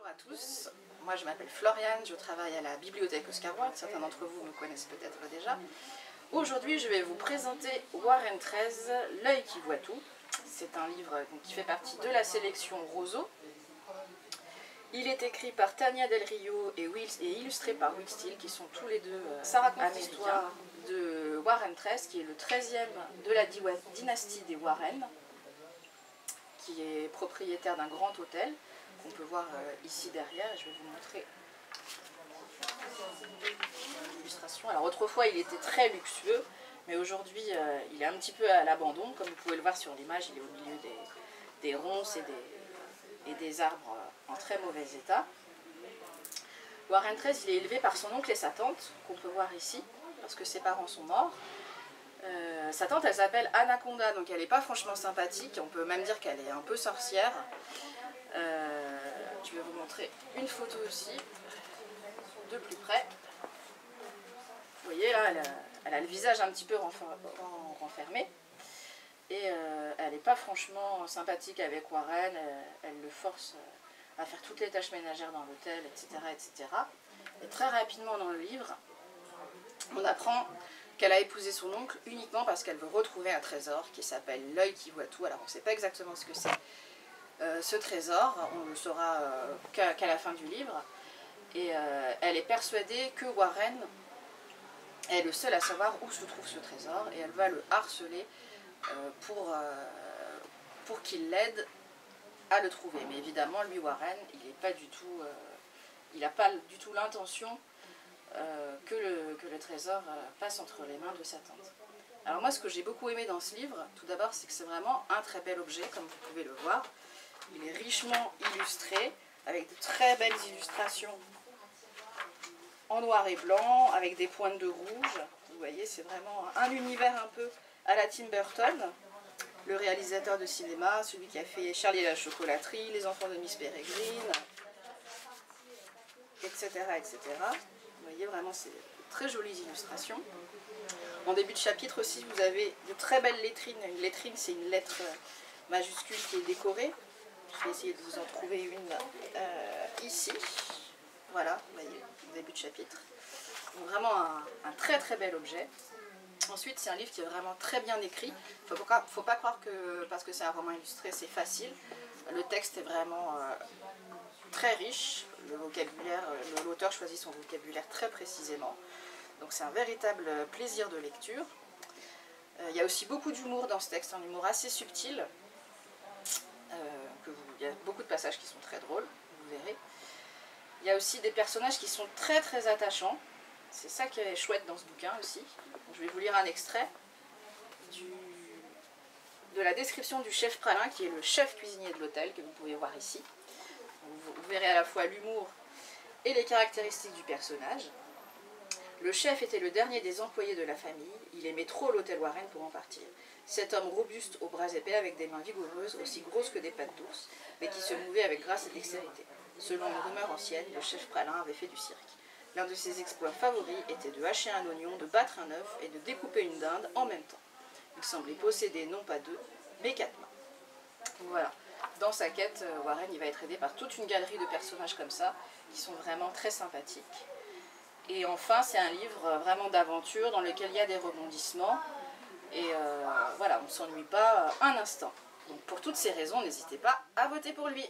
à tous, moi je m'appelle Floriane, je travaille à la bibliothèque Oscar Wilde, certains d'entre vous me connaissent peut-être déjà. Aujourd'hui je vais vous présenter Warren XIII, L'œil qui voit tout. C'est un livre qui fait partie de la sélection Roseau. Il est écrit par Tania Del Rio et illustré par Will Steele, qui sont tous les deux ça raconte l'histoire de Warren XIII, qui est le 13e de la dynastie des Warren, qui est propriétaire d'un grand hôtel, qu'on peut voir ici derrière. Je vais vous montrer l'illustration. Alors autrefois il était très luxueux, mais aujourd'hui il est un petit peu à l'abandon. Comme vous pouvez le voir sur l'image, il est au milieu des ronces et des arbres en très mauvais état. Warren XIII, il est élevé par son oncle et sa tante, qu'on peut voir ici, parce que ses parents sont morts. Sa tante, elle s'appelle Anaconda, donc elle n'est pas franchement sympathique, on peut même dire qu'elle est un peu sorcière. Je vais vous montrer une photo aussi, de plus près. Vous voyez là, elle a le visage un petit peu renfermé. Et elle n'est pas franchement sympathique avec Warren, elle le force à faire toutes les tâches ménagères dans l'hôtel, etc., etc. Et très rapidement dans le livre, on apprend qu'elle a épousé son oncle uniquement parce qu'elle veut retrouver un trésor qui s'appelle L'œil qui voit tout. Alors on ne sait pas exactement ce que c'est ce trésor, on ne le saura qu'à la fin du livre. Et elle est persuadée que Warren est le seul à savoir où se trouve ce trésor et elle va le harceler pour qu'il l'aide à le trouver. Mais évidemment, lui, Warren, il n'a pas du tout l'intention que le trésor passe entre les mains de sa tante. Alors moi, ce que j'ai beaucoup aimé dans ce livre, tout d'abord, c'est que c'est vraiment un très bel objet, comme vous pouvez le voir. Il est richement illustré, avec de très belles illustrations en noir et blanc, avec des pointes de rouge. Vous voyez, c'est vraiment un univers un peu à la Tim Burton, le réalisateur de cinéma, celui qui a fait Charlie et la chocolaterie, Les enfants de Miss Peregrine, etc., etc. Vous voyez, vraiment, c'est de très jolies illustrations. En début de chapitre aussi, vous avez de très belles lettrines. Une lettrine, c'est une lettre majuscule qui est décorée. Je vais essayer de vous en trouver une ici. Voilà, vous voyez, au début de chapitre. Donc vraiment un très très bel objet. Ensuite, c'est un livre qui est vraiment très bien écrit. Il ne faut pas croire que parce que c'est un roman illustré, c'est facile. Le texte est vraiment très riche. Le vocabulaire, l'auteur choisit son vocabulaire très précisément. Donc c'est un véritable plaisir de lecture. Il y a aussi beaucoup d'humour dans ce texte, un humour assez subtil. Il y a beaucoup de passages qui sont très drôles, vous verrez. Il y a aussi des personnages qui sont très très attachants. C'est ça qui est chouette dans ce bouquin aussi. Je vais vous lire un extrait de la description du chef Pralin, qui est le chef cuisinier de l'hôtel, que vous pouvez voir ici. Vous verrez à la fois l'humour et les caractéristiques du personnage. Le chef était le dernier des employés de la famille. Il aimait trop l'hôtel Warren pour en partir. Cet homme robuste aux bras épais, avec des mains vigoureuses, aussi grosses que des pattes d'ours, mais qui se mouvait avec grâce et dextérité. Selon une rumeur ancienne, le chef Pralin avait fait du cirque. L'un de ses exploits favoris était de hacher un oignon, de battre un œuf et de découper une dinde en même temps. Il semblait posséder non pas 2, mais 4 mains. Voilà. Dans sa quête, Warren il va être aidé par toute une galerie de personnages comme ça, qui sont vraiment très sympathiques. Et enfin, c'est un livre vraiment d'aventure dans lequel il y a des rebondissements. Et voilà, on ne s'ennuie pas un instant. Donc pour toutes ces raisons, n'hésitez pas à voter pour lui.